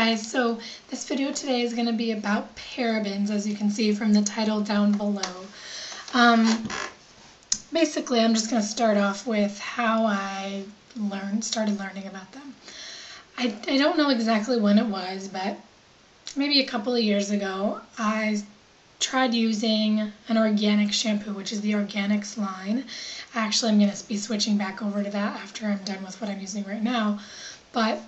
guys, so this video today is going to be about parabens, as you can see from the title down below. Basically, I'm just going to start off with how I started learning about them. I don't know exactly when it was, but maybe a couple of years ago, I tried using an organic shampoo, which is the Organics line. Actually, I'm going to be switching back over to that after I'm done with what I'm using right now. But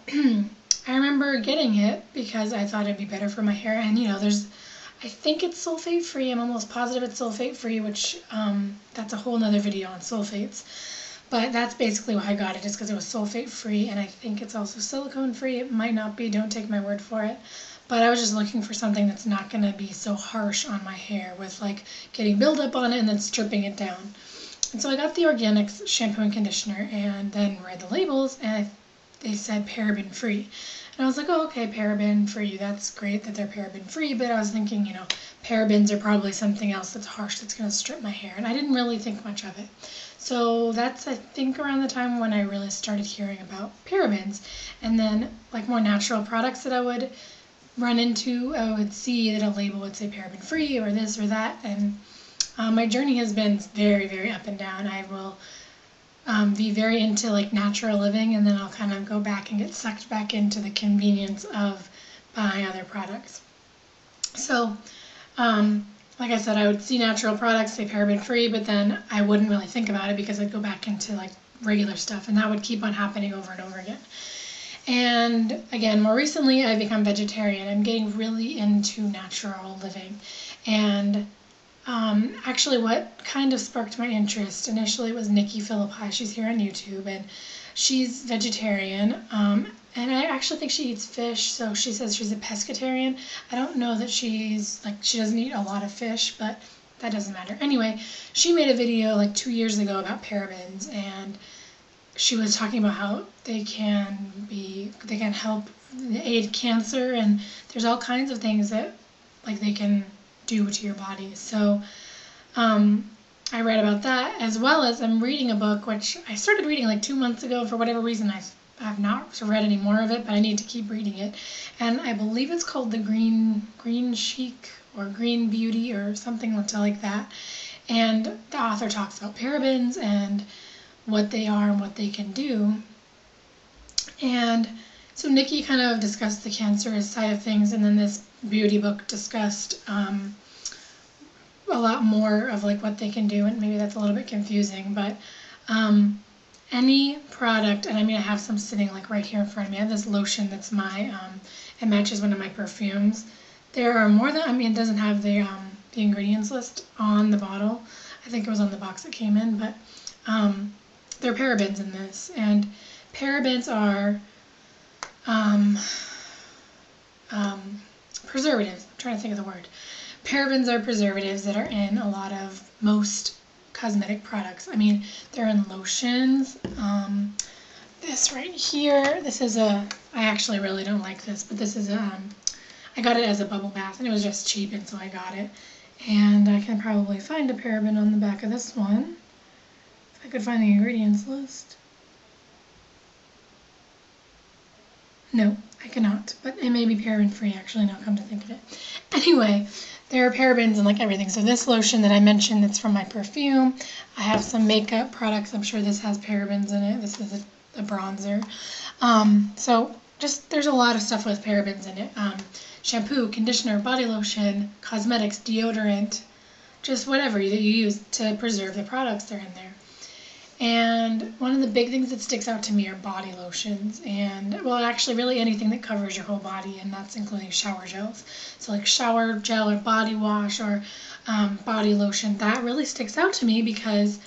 I remember getting it because I thought it'd be better for my hair. And, you know, I think it's sulfate-free. I'm almost positive it's sulfate-free, which that's a whole nother video on sulfates. But that's basically why I got it, just because it was sulfate-free. And I think it's also silicone-free. It might not be. Don't take my word for it. But I was just looking for something that's not going to be so harsh on my hair with, like, getting buildup on it and then stripping it down. And so I got the Organics shampoo and conditioner and then read the labels, and they said paraben-free. And I was like, oh, okay, paraben-free, that's great that they're paraben-free, but I was thinking, you know, parabens are probably something else that's harsh that's going to strip my hair, and I didn't really think much of it. So that's, I think, around the time when I really started hearing about parabens. And then, like, more natural products that I would run into, I would see that a label would say paraben-free or this or that, and my journey has been very, very up and down. I will be very into like natural living, and then I'll kind of go back and get sucked back into the convenience of buying other products. So, like I said, I would see natural products say paraben-free, but then I wouldn't really think about it because I'd go back into like regular stuff, and that would keep on happening over and over again. And again, more recently, I've become vegetarian. I'm getting really into natural living. And actually what kind of sparked my interest initially was Nikki Philippi. She's here on YouTube, and she's vegetarian. And I actually think she eats fish, so she says she's a pescatarian. I don't know that she doesn't eat a lot of fish, but that doesn't matter. Anyway, she made a video like 2 years ago about parabens, and she was talking about how they can help aid cancer, and there's all kinds of things that like they can do to your body. So I read about that, as well as I'm reading a book which I started reading like 2 months ago. For whatever reason, I have not read any more of it, but I need to keep reading it. And I believe it's called the Green Chic or Green Beauty or something like that. And the author talks about parabens and what they are and what they can do. And so Nikki kind of discussed the cancerous side of things, and then this beauty book discussed a lot more of like what they can do, and maybe that's a little bit confusing, but any product, and I mean I have some sitting like right here in front of me. I have this lotion that's it matches one of my perfumes. There are more than, I mean, it doesn't have the ingredients list on the bottle. I think it was on the box it came in, but there are parabens in this, and parabens are preservatives. I'm trying to think of the word. Parabens are preservatives that are in a lot of most cosmetic products. I mean, they're in lotions. This right here, this is I actually really don't like this, but this is I got it as a bubble bath, and it was just cheap, and so I got it. And I can probably find a paraben on the back of this one. If I could find the ingredients list. No, I cannot, but it may be paraben-free, actually, now come to think of it. Anyway, there are parabens in like everything. So this lotion that I mentioned, that's from my perfume. I have some makeup products. I'm sure this has parabens in it. This is a bronzer. So just, there's a lot of stuff with parabens in it. Shampoo, conditioner, body lotion, cosmetics, deodorant, just whatever that you use to preserve the products that are in there. And one of the big things that sticks out to me are body lotions, and well, actually really anything that covers your whole body, and that's including shower gels. So like shower gel or body wash or body lotion, that really sticks out to me because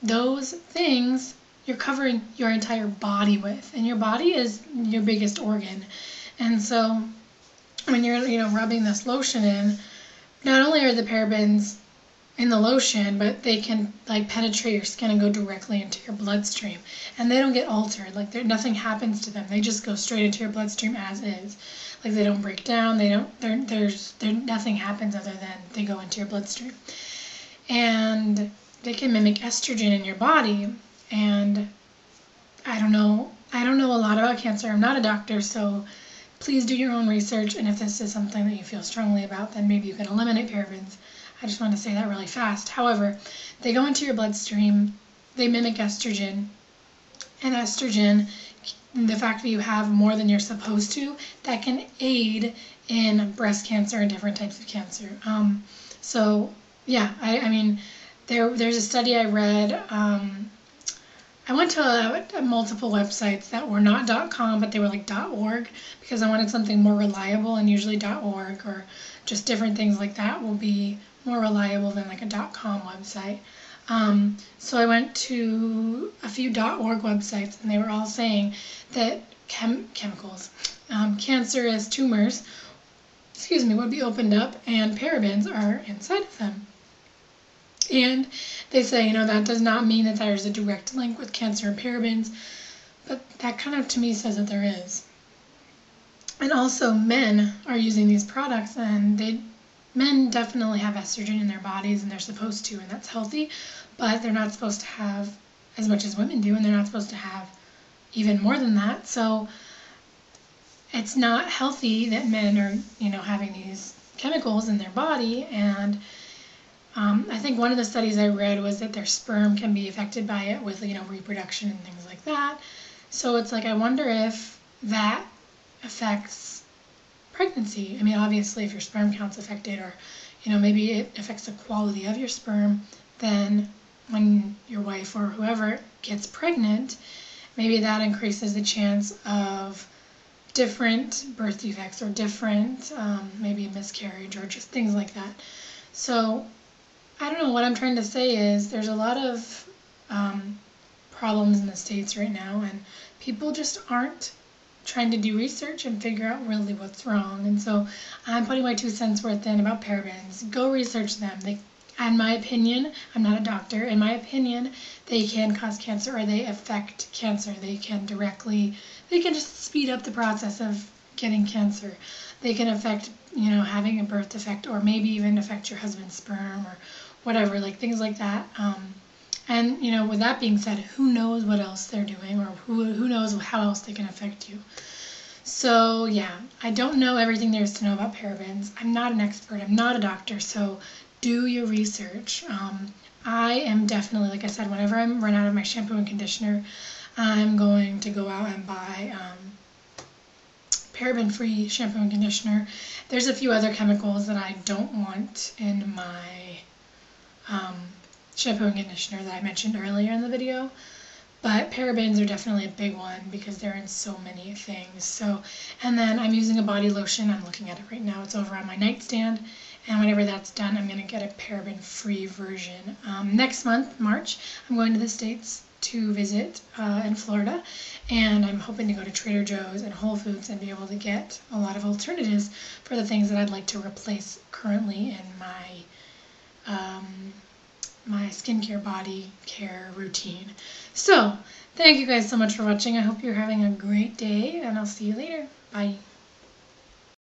those things you're covering your entire body with, and your body is your biggest organ. And so when you're, you know, rubbing this lotion in, not only are the parabens in the lotion, but they can like penetrate your skin and go directly into your bloodstream, and they don't get altered. Like nothing happens to them. They just go straight into your bloodstream as is. Like they don't break down. Nothing happens other than they go into your bloodstream, and they can mimic estrogen in your body. And I don't know a lot about cancer. I'm not a doctor, so Please do your own research, and if this is something that you feel strongly about, then maybe you can eliminate parabens. I just want to say that really fast. However, they go into your bloodstream, they mimic estrogen, and estrogen, the fact that you have more than you're supposed to, that can aid in breast cancer and different types of cancer. So yeah, I mean, there's a study I read. I went to multiple websites that were not .com, but they were like .org, because I wanted something more reliable, and usually .org or just different things like that will be more reliable than like a .com website. So I went to a few .org websites, and they were all saying that chemicals, cancerous tumors, would be opened up, and parabens are inside of them. And they say, that does not mean that there's a direct link with cancer and parabens, but that kind of to me says that there is. And also, men are using these products, and men definitely have estrogen in their bodies, and they're supposed to, and that's healthy, but they're not supposed to have as much as women do, and they're not supposed to have even more than that. So it's not healthy that men are, having these chemicals in their body. And I think one of the studies I read was that their sperm can be affected by it with, reproduction and things like that. So it's like, I wonder if that affects pregnancy. I mean, obviously, if your sperm count's affected, or, maybe it affects the quality of your sperm, then when your wife or whoever gets pregnant, maybe that increases the chance of different birth defects, or different, maybe a miscarriage, or just things like that. So I don't know, what I'm trying to say is there's a lot of problems in the States right now, and people just aren't trying to do research and figure out really what's wrong. And so I'm putting my 2 cents worth in about parabens. Go research them. In my opinion, I'm not a doctor, in my opinion, they can cause cancer, or they affect cancer. They can just speed up the process of getting cancer. They can affect, having a birth defect, or maybe even affect your husband's sperm, or whatever, like things like that. And, with that being said, who knows what else they're doing, or who knows how else they can affect you. So, yeah, I don't know everything there is to know about parabens. I'm not an expert. I'm not a doctor, so do your research. I am definitely, like I said, whenever I run out of my shampoo and conditioner, I'm going to go out and buy paraben-free shampoo and conditioner. There's a few other chemicals that I don't want in my shampoo and conditioner that I mentioned earlier in the video, but parabens are definitely a big one because they're in so many things. So, and then I'm using a body lotion. I'm looking at it right now. It's over on my nightstand, and whenever that's done, I'm going to get a paraben-free version. Next month, March, I'm going to the States to visit in Florida, and I'm hoping to go to Trader Joe's and Whole Foods and be able to get a lot of alternatives for the things that I'd like to replace currently in my skincare body care routine. So thank you guys so much for watching. I hope you're having a great day, and I'll see you later. Bye.